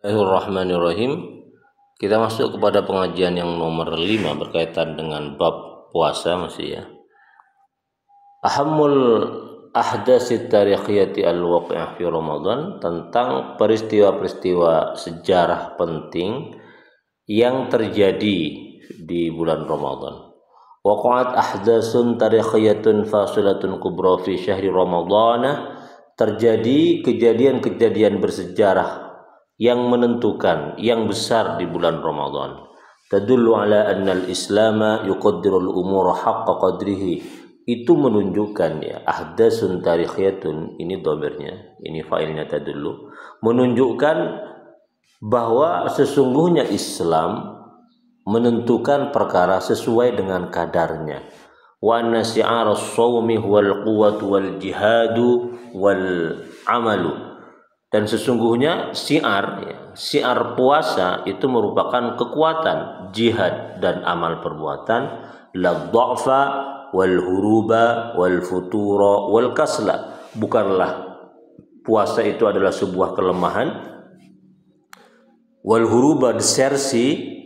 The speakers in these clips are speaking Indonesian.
Bismillahirrahmanirrahim. Kita masuk kepada pengajian yang nomor 5 berkaitan dengan bab puasa masih ya. Ahammul ahdatsit tarikhiyati al-waqi'ah fi Ramadan, tentang peristiwa-peristiwa sejarah penting yang terjadi di bulan Ramadan. Waqa'at ahdatsun tarikhiyatun fasilatun kubra fi syahri Ramadhan. Terjadi kejadian-kejadian bersejarah yang menentukan, yang besar di bulan Ramadan. Tadullu ala anna al-Islam yuqaddiru al-umura haqqa qadrihi. Itu menunjukkan ya, ahdatsun tarikhiyatun, ini dhamirnya, ini fa'ilnya tadullu, menunjukkan bahwa sesungguhnya Islam menentukan perkara sesuai dengan kadarnya. Wa anna si'ar as-shaumi wal quwwatu wal jihadu wal amalu. Dan sesungguhnya syiar puasa itu merupakan kekuatan, jihad dan amal perbuatan, la dha'fa wal huruba wal futura wal kasla. Bukanlah puasa itu adalah sebuah kelemahan, wal huruba desersi,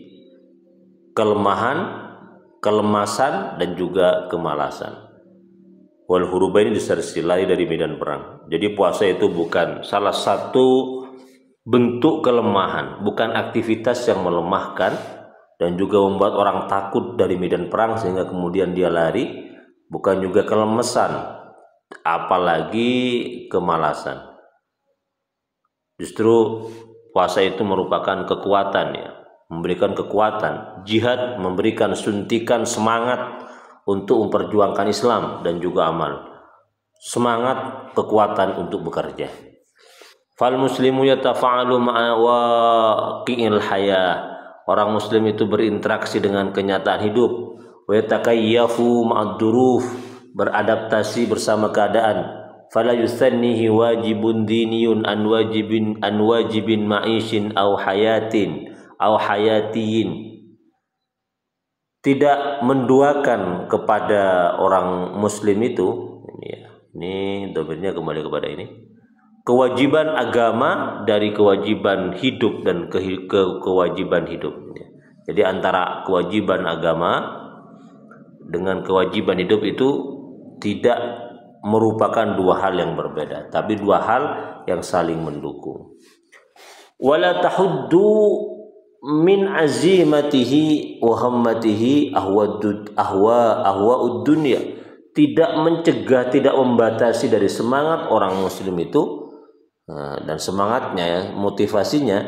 kelemahan, kelemasan dan juga kemalasan. Wal huruba ini desersi, lari dari medan perang. Jadi puasa itu bukan salah satu bentuk kelemahan, bukan aktivitas yang melemahkan dan juga membuat orang takut dari medan perang sehingga kemudian dia lari, bukan juga kelemesan, apalagi kemalasan. Justru puasa itu merupakan kekuatan ya, memberikan kekuatan. Jihad memberikan suntikan semangat untuk memperjuangkan Islam dan juga amal. Semangat, kekuatan untuk bekerja. Fal muslimu yatafa'alu ma'a waqi'il hayah. Orang muslim itu berinteraksi dengan kenyataan hidup. Wa yatakayyafu ma'ad duruf, beradaptasi bersama keadaan. Fala yusannihi wajibun diniyun an wajibin ma'ishin aw hayatin aw hayatiyin. Tidak menduakan kepada orang muslim itu, ini domirnya kembali kepada ini, kewajiban agama dari kewajiban hidup dan kewajiban hidup. Jadi antara kewajiban agama dengan kewajiban hidup itu tidak merupakan dua hal yang berbeda, tapi dua hal yang saling mendukung. Wala tahuddu min azimatihi wa hammatihi ahwa'ud dunya. Tidak mencegah, tidak membatasi dari semangat orang muslim itu, dan semangatnya ya, motivasinya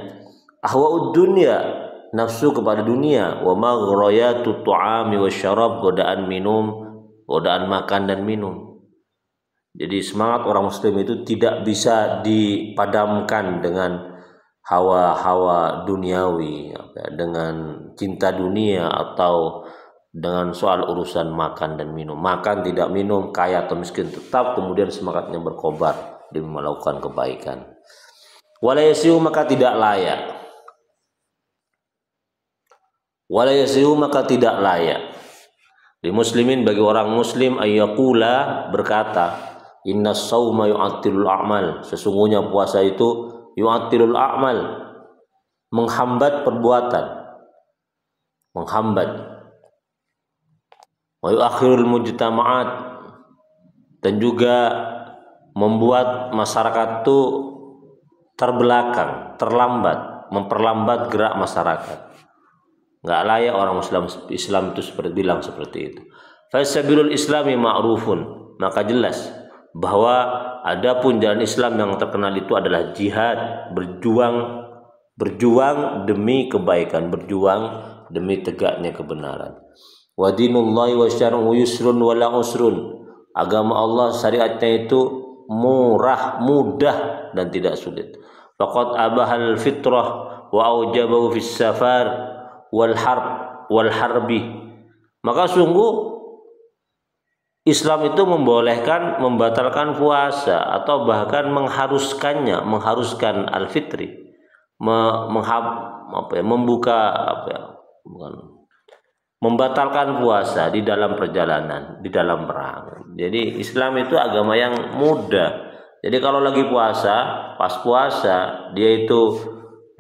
ahwa'ud dunya, nafsu kepada dunia, wa maghrayatut ta'ami wasyarab, godaan minum, godaan makan dan minum. Jadi semangat orang muslim itu tidak bisa dipadamkan dengan hawa-hawa duniawi, dengan cinta dunia atau dengan soal urusan makan dan minum. Makan tidak minum, kaya atau miskin, tetap kemudian semangatnya berkobar di melakukan kebaikan. Wala yasihu, maka tidak layak. Wala yasihu, maka tidak layak li muslimin, bagi orang muslim, ayyaqula, berkata, inna sawma yu'attilul a'mal, sesungguhnya puasa itu yu'attilul a'mal, menghambat perbuatan, menghambat. Wa yu'akhirul mujtama'at, dan juga membuat masyarakat itu terbelakang, terlambat, memperlambat gerak masyarakat. Enggak layak orang Islam itu bilang seperti itu. Fasabilul islami ma'rufun, maka jelas bahwa adapun jalan Islam yang terkenal itu adalah jihad, berjuang demi kebaikan, berjuang demi tegaknya kebenaran. Wa dinullahi wa syar'u yusrun wa la usrun, agama Allah syariatnya itu murah, mudah dan tidak sulit. Faqad abahal fitrah wa aujabahu fis safar wal harbi, maka sungguh Islam itu membolehkan, membatalkan puasa atau bahkan mengharuskan al-fitri, membatalkan puasa di dalam perjalanan, di dalam perang. Jadi Islam itu agama yang mudah. Jadi kalau lagi puasa, pas puasa dia itu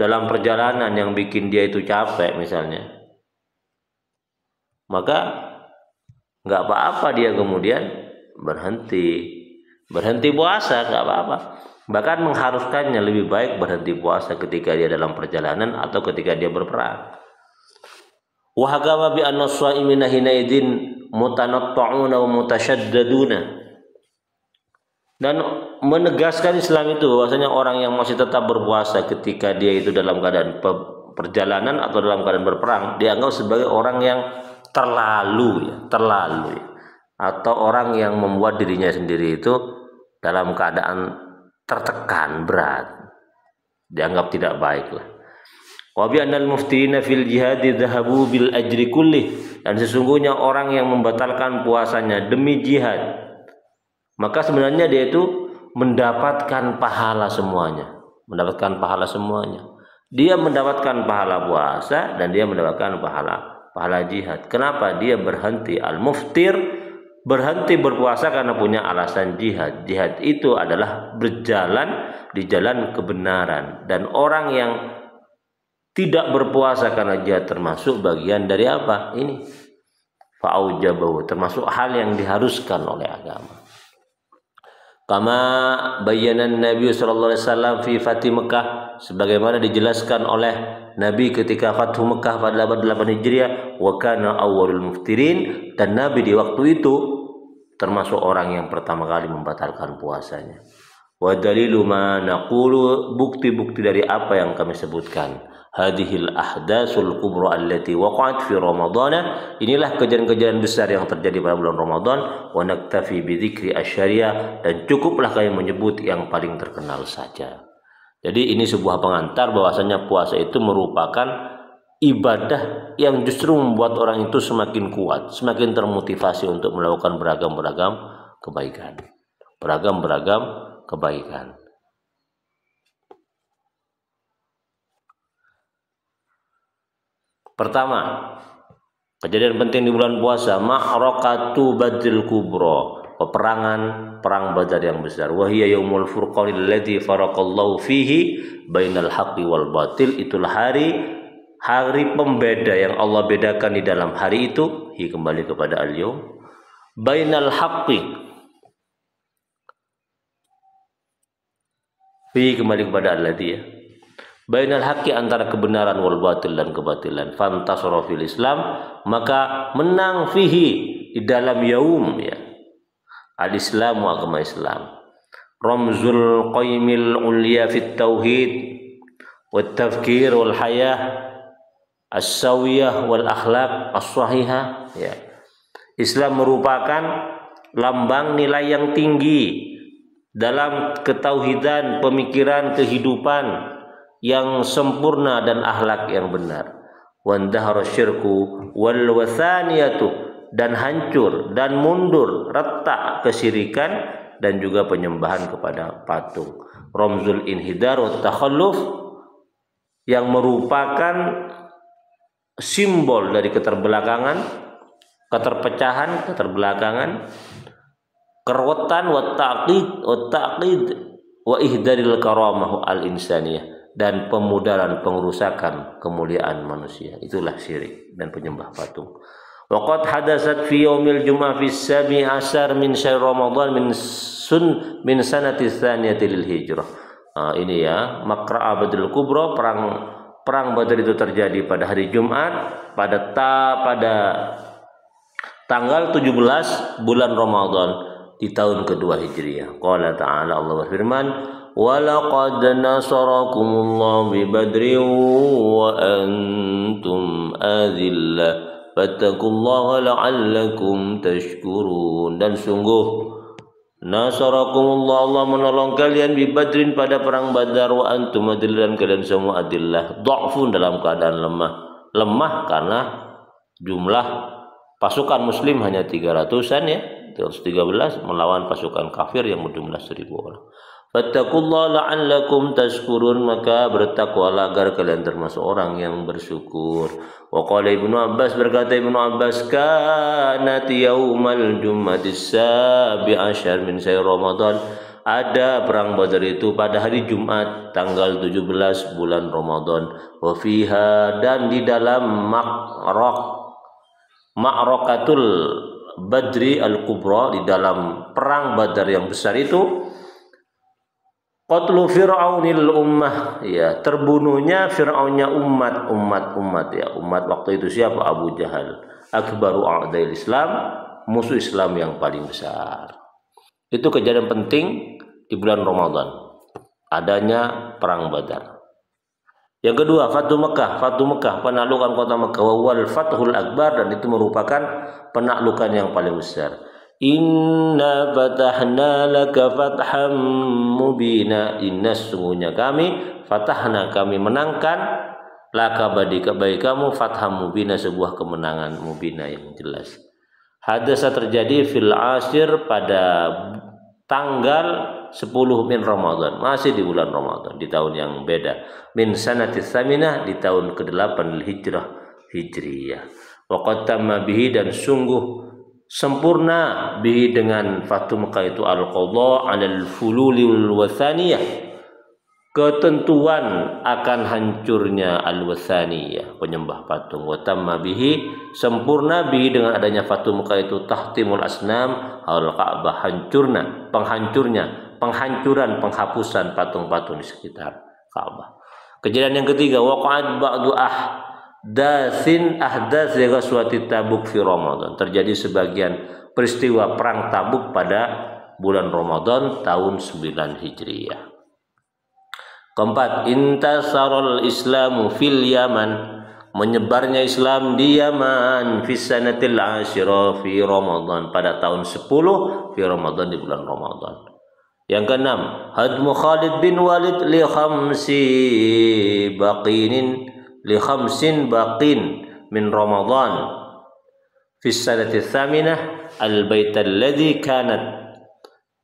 dalam perjalanan yang bikin dia itu capek misalnya, maka nggak apa-apa dia kemudian berhenti puasa, nggak apa-apa. Bahkan mengharuskannya lebih baik berhenti puasa ketika dia dalam perjalanan atau ketika dia berperang. Wa hakama bi anna shaimina hinaidin mutanatta'una wa mutasyaddaduna. Dan menegaskan Islam itu bahwasanya orang yang masih tetap berpuasa ketika dia itu dalam keadaan perjalanan atau dalam keadaan berperang dianggap sebagai orang yang terlalu ya, atau orang yang membuat dirinya sendiri itu dalam keadaan tertekan berat, dianggap tidak baik lah. Wa bi annal muftirina fil jihad dhahabu bil ajri kullih, dan sesungguhnya orang yang membatalkan puasanya demi jihad, maka sebenarnya dia itu mendapatkan pahala semuanya, Dia mendapatkan pahala puasa dan dia mendapatkan pahala jihad. Kenapa? Dia berhenti al-muftir, berhenti berpuasa karena punya alasan jihad. Jihad itu adalah berjalan di jalan kebenaran, dan orang yang tidak berpuasa karena jihad termasuk bagian dari apa? Ini fa'aujabahu, termasuk hal yang diharuskan oleh agama. Kama bayanan Nabi sallallahu alaihi wasallam fi Fatih Mekah, sebagaimana dijelaskan oleh Nabi ketika Fathu Mekah pada abad 8 Hijriah, wa kana awwalul muftirin, dan Nabi di waktu itu termasuk orang yang pertama kali membatalkan puasanya. Wa dalilu ma naqulu, bukti-bukti dari apa yang kami sebutkan. Hadhil ahdatsul kubra allati waqa'at fi ramadhana, inilah kejadian-kejadian besar yang terjadi pada bulan Ramadan. Wa naktafi bi dzikri asy-syariah, dan cukuplah kami menyebut yang paling terkenal saja. Jadi ini sebuah pengantar bahwasanya puasa itu merupakan ibadah yang justru membuat orang itu semakin kuat, semakin termotivasi untuk melakukan beragam-beragam kebaikan. Pertama, kejadian penting di bulan puasa, ma'rakatu Badril Kubra, perang Badar yang besar. Wa hiya yaumul furqanil ladzi faraqallahu fihi bainal haqqi wal batil, itulah hari pembeda yang Allah bedakan di dalam hari itu. Kembali kepada al-yaum bainal haqqi, kembali kepada alladzi ya, bainal haqqi, antara kebenaran, wal batil, dan kebatilan. Fantasara fil Islam, maka menang fihi, di dalam yaum ya, al-Islamu, agama Islam. Ramzul qaimil ulya fit tauhid wat tafkir wal hayah as-sawiyah wal akhlaq as-sahihah ya. Islam merupakan lambang nilai yang tinggi dalam ketauhidan, pemikiran, kehidupan yang sempurna dan akhlak yang benar. Wandahara syirku wal wathaniyatu, dan hancur dan mundur, retak kesyirikan dan juga penyembahan kepada patung. Ramzul inhidar wa takhalluf, yang merupakan simbol dari keterbelakangan, keterbelakangan, kerewetan, wa taqid wa ihdaril karamah al insaniyah, dan pemudaran, pengerusakan kemuliaan manusia. Itulah syirik dan penyembah patung. Waqad hadasat fi yaumil jum'ah fi sabi asar min syahr Ramadan min sanati tsaniyati lil hijrah. Ini ya, Maqra' Badrul Kubra, perang Badar itu terjadi pada hari Jumat pada tanggal 17 bulan Ramadan di tahun kedua Hijriah. Qala ta'ala, Allah berfirman, وَلَقَدْ نَصَرَكُمُ اللَّهُ بِبَدْرٍ وَأَنْتُمْ أَذِلَّةٌ فَاتَّقُوا اللَّهَ لَعَلَّكُمْ تَشْكُرُونَ. Dan sungguh nasarakumullah, Allah menolong kalian bi Badrin, pada perang Badar, wa antum adillah, dan kalian semua adillah, dha'fun, dalam keadaan lemah karena jumlah pasukan muslim hanya 300-an ya, 313 melawan pasukan kafir yang berjumlah 1000 orang. Fattaqullaha la'allakum tashkurun, maka bertakwalah agar kalian termasuk orang yang bersyukur. Wa qala Ibnu Abbas, berkata Ibnu Abbas, kanat yaumal jum'atis sabi asyar min syahr Ramadan, ada perang Badar itu pada hari Jumat tanggal 17 bulan Ramadan. Wa fiha, dan di dalam Ma'rakatul Badri al-Kubra, di dalam perang Badar yang besar itu, qatlu fir'aunil ummah, ya, terbunuhnya Fir'aunnya umat ya. Umat waktu itu siapa? Abu Jahal, akbaru a'dail Islam, musuh Islam yang paling besar. Itu kejadian penting di bulan Ramadan, adanya perang Badar. Yang kedua, Fatu Mekah, penaklukan kota Mekah, wal fathul akbar, dan itu merupakan penaklukan yang paling besar. Inna fatahna laka fatham mubina, inna, sungguhnya kami, fatahna, kami menangkan, laka, bagi kamu, fatham mubina, sebuah kemenangan mubina yang jelas. Hadasa, terjadi fil ashir, pada tanggal 10 min Ramadan, masih di bulan Ramadan, di tahun yang beda, min sanatis saminah, di tahun ke-8 Hijriyah. Wa qad tamma bihi, dan sungguh sempurna, bihi, dengan Fatu Mekah itu, al-qadha 'alal fululil wathaniyah, ketentuan akan hancurnya al-wathaniyah, penyembah patung. Wa tamma bihi, sempurna, bihi, dengan adanya Fatu Mekah itu, tahtimul asnam al-Ka'bah, penghancuran, penghapusan patung-patung di sekitar Ka'bah. Kejadian yang ketiga, waqa'at ba'du ahdath ghazwati Tabuk fi Ramadan, terjadi sebagian peristiwa perang Tabuk pada bulan Ramadan tahun 9 Hijriyah. Keempat, intasarul Islamu fil Yaman, menyebarnya Islam di Yaman, fi sanatil ashira fi Ramadan, pada tahun 10 fi Ramadan, di bulan Ramadan. Yang keenam, hadmu Khalid bin Walid li khamsin baqin min Ramadan fi sanati tsaminah al-bait alladhi kanat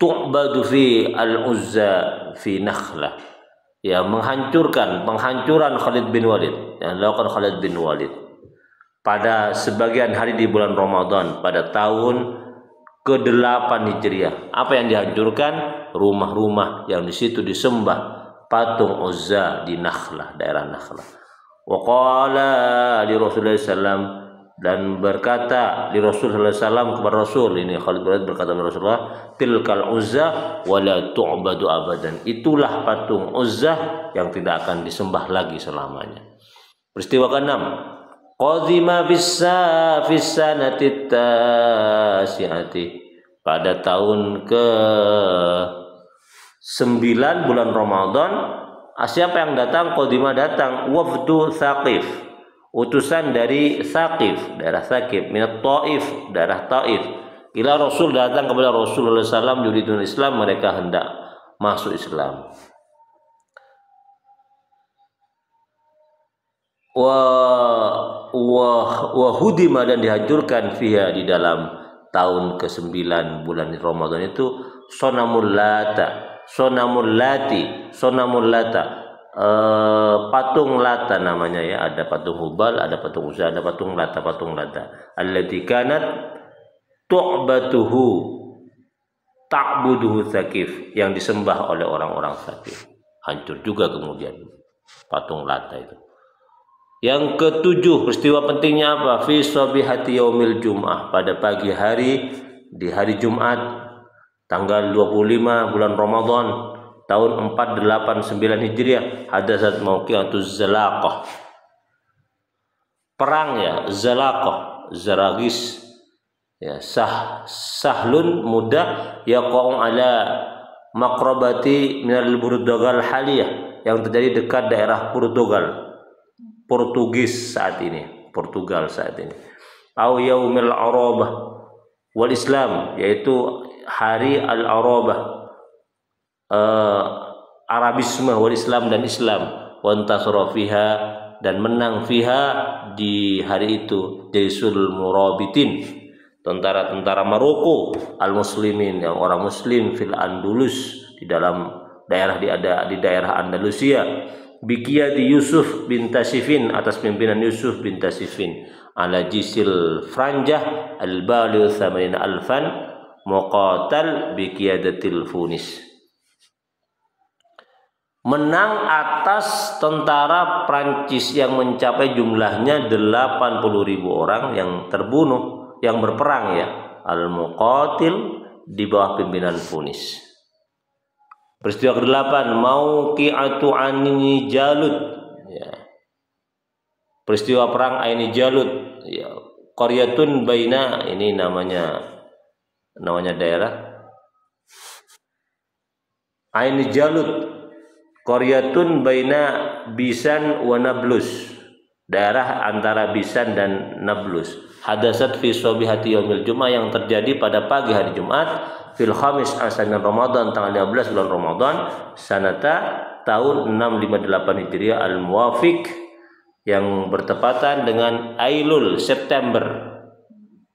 tu'badu fi al-Uzza fi Nakhlah, ya, penghancuran Khalid bin Walid, yang dilakukan Khalid bin Walid pada sebagian hari di bulan Ramadan pada tahun ke-8 Hijriah. Apa yang dihancurkan? Rumah-rumah yang di situ disembah patung Uzza di Nakhlah, daerah Nakhlah. Wa qala li Rasulullah sallam, dan berkata li Rasulullah sallam, kepada Rasul, ini Khalid bin Walid berkata kepada Rasulullah, tilkal Uzza wa la tu'badu abadan, itulah patung Uzza yang tidak akan disembah lagi selamanya. Peristiwa ke-6, qadhima fis sanati tasi'ati, pada tahun ke-9 bulan Ramadan, siapa yang datang? Qadhima, datang wafdu Thaqif, utusan dari Thaqif, daerah Thaqif, minat Taif, daerah Taif. Ila Rasul, datang kepada Rasulullah SAW, yuridun Islam, mereka hendak masuk Islam. Wa hudima, dan dihancurkan, fiha, di dalam tahun ke-9 bulan Ramadan itu, sonamul lata, patung Lata namanya, ya, ada patung Hubal, ada patung Uzza, ada patung Lata, allati kanat ta'buduhu Thaqif, yang disembah oleh orang-orang Thaqif. Hancur juga kemudian patung Lata itu. Yang ke-7, peristiwa pentingnya apa? Fi sabihati yaumil Jum'ah, pada pagi hari di hari Jumat tanggal 25 bulan Ramadan tahun 489 Hijriah, hadasat mauqi'atuz Zalaqah, perang, ya, Zalaqah, Zaragis, ya, sahlun, mudah, yaqa'u ala maqrabati minal Portugal haliyah, yang terjadi dekat daerah Portugal saat ini. Au yaumil Arabah wal Islam, yaitu hari al-Arabah, Arabisme, wal Islam, dan Islam, wa antasara fiha, dan menang fiha, di hari itu, jaisul murabitin, tentara-tentara Maroko, al-muslimin, yang orang muslim, fil Andalus, di dalam daerah di daerah Andalusia, biqiyadi Yusuf bin Tasifin, atas pimpinan Yusuf bin Tasifin, ala jisil franjah al-baligh 80,000 muqatal biqiyadatil Funis, menang atas tentara Prancis yang mencapai jumlahnya 80.000 orang yang terbunuh, yang berperang ya, al-muqatil di bawah pimpinan Funis. Peristiwa ke-8 Mauqi'atu Aini Jalut ya. Peristiwa perang Aini Jalut ya. Qaryatun baina, ini namanya daerah Aini Jalut. Qaryatun baina Bisan wa Nablus, daerah antara Bisan dan Nablus. Hadasat fi sobihati yaumil Jum'ah, yang terjadi pada pagi hari Jumat, fil khamis asan Ramadan, tanggal 15 bulan Ramadan, sanata tahun 658 Hijriah, al-muwafiq yang bertepatan dengan Ailul, September,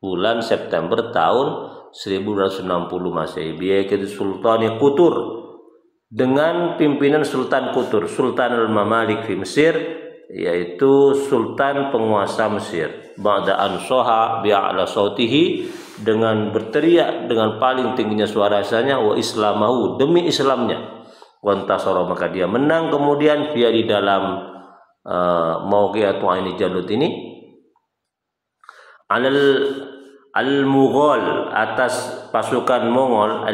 bulan September tahun 1260 Masehi, biaqid Sultani Qutur, dengan pimpinan Sultan Qutur, Sultan al-Mamalik fi Mesir, yaitu sultan penguasa Mesir. Ba'da ansoha bi'a'la sautihi, dengan berteriak dengan paling tingginya suaranya, wa islamahu, demi Islamnya, wa antasara, maka dia menang kemudian, dia di dalam Mauqi'atu Aini Jalut ini, al-Mughal, atas pasukan Mongol,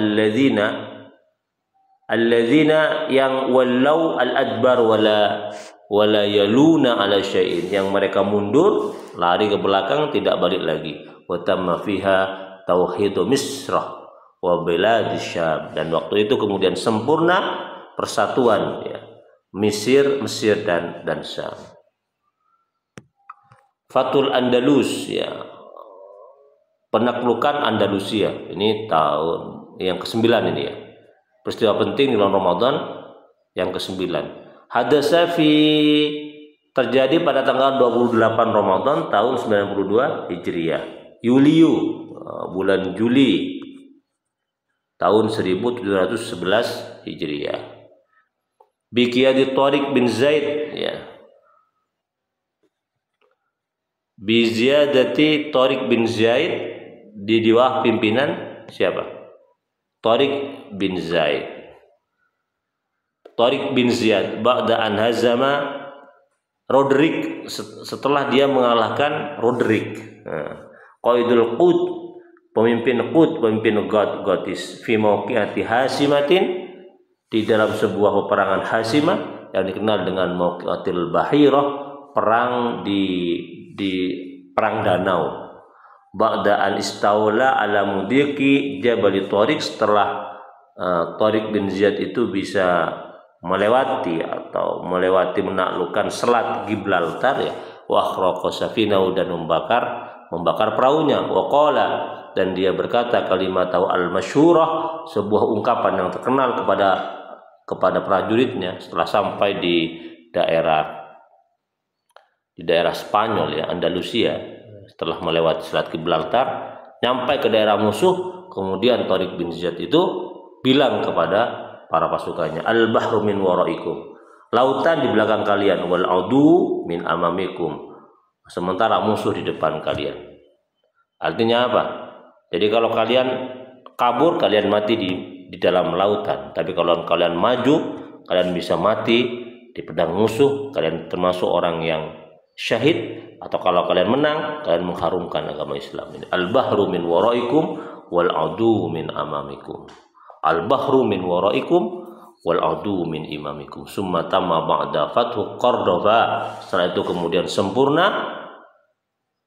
alladzina yang wallau al-adbar wala yaluna ala syai'in, yang mereka mundur, lari ke belakang, tidak balik lagi. Wa tamma fiha tauhidu Misrah wa bilad Syam, dan waktu itu kemudian sempurna persatuan ya, Mesir dan Syam. Fatul Andalus ya, penaklukan Andalusia, ini tahun yang ke-9 ini ya. Peristiwa penting di bulan Ramadan yang ke-9. Hadasa terjadi pada tanggal 28 Ramadan tahun 92 Hijriah. Yuliu, bulan Juli tahun 1711 Hijriah. Biqiyadi Tariq bin Zaid ya. Biziyadati Tariq bin Zaid, di bawah pimpinan siapa? Tariq bin Zaid. Tariq bin Ziyad ba'da an hazama Roderick, setelah dia mengalahkan Roderick. Qaidul Qut, pemimpin Gotis, fi mauqi'ati Hasimatin, di dalam sebuah peperangan Hasimah yang dikenal dengan Mauqi'atil Bahirah, perang di perang danau. Ba'da an istawla ala mudiqi Jabal Tariq, setelah Tariq bin Ziyad itu bisa melewati menaklukkan selat Gibraltar ya, wa akhraqa safinahu, dan membakar perahunya, wa qala, dan dia berkata kalimatau al-masyhurah, sebuah ungkapan yang terkenal kepada prajuritnya setelah sampai di daerah Spanyol ya, Andalusia. Setelah melewati selat Gibraltar, nyampai ke daerah musuh, kemudian Tariq bin Ziyad itu bilang kepada para pasukannya, al-bahru min waraikum, lautan di belakang kalian, wal adu min amamikum, sementara musuh di depan kalian. Artinya apa? Jadi kalau kalian kabur, kalian mati di dalam lautan, tapi kalau kalian maju, kalian bisa mati di pedang musuh, kalian termasuk orang yang syahid. Atau kalau kalian menang, kalian mengharumkan agama Islam ini. Al-bahru min waraikum wal adu min amamikum. Al-bahru min waraikum wal adu min imamikum. Summa tamma ba'da fathu Cordova. Setelah itu kemudian sempurna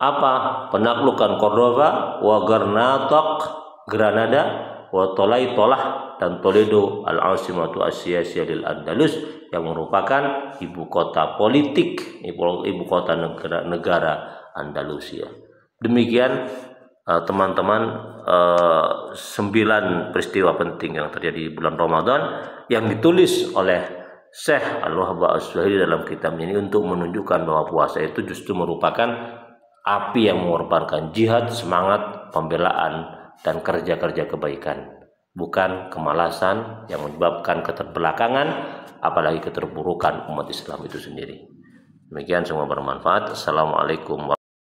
apa? Penaklukan Cordova, wa Granada, wa Tolah dan Toledo, al-asimatu as-siyasiyah lil Andalus, yang merupakan ibu kota politik, ibu kota negara Andalusia. Demikian teman-teman 9 peristiwa penting yang terjadi di bulan Ramadan yang ditulis oleh Syekh Al-Wahhab As-Suhaili dalam kitabnya ini, untuk menunjukkan bahwa puasa itu justru merupakan api yang mengorbankan jihad, semangat pembelaan dan kerja-kerja kebaikan, bukan kemalasan yang menyebabkan keterbelakangan, apalagi keterburukan umat Islam itu sendiri. Demikian, semua bermanfaat. Assalamualaikum warahmatullahi wabarakatuh.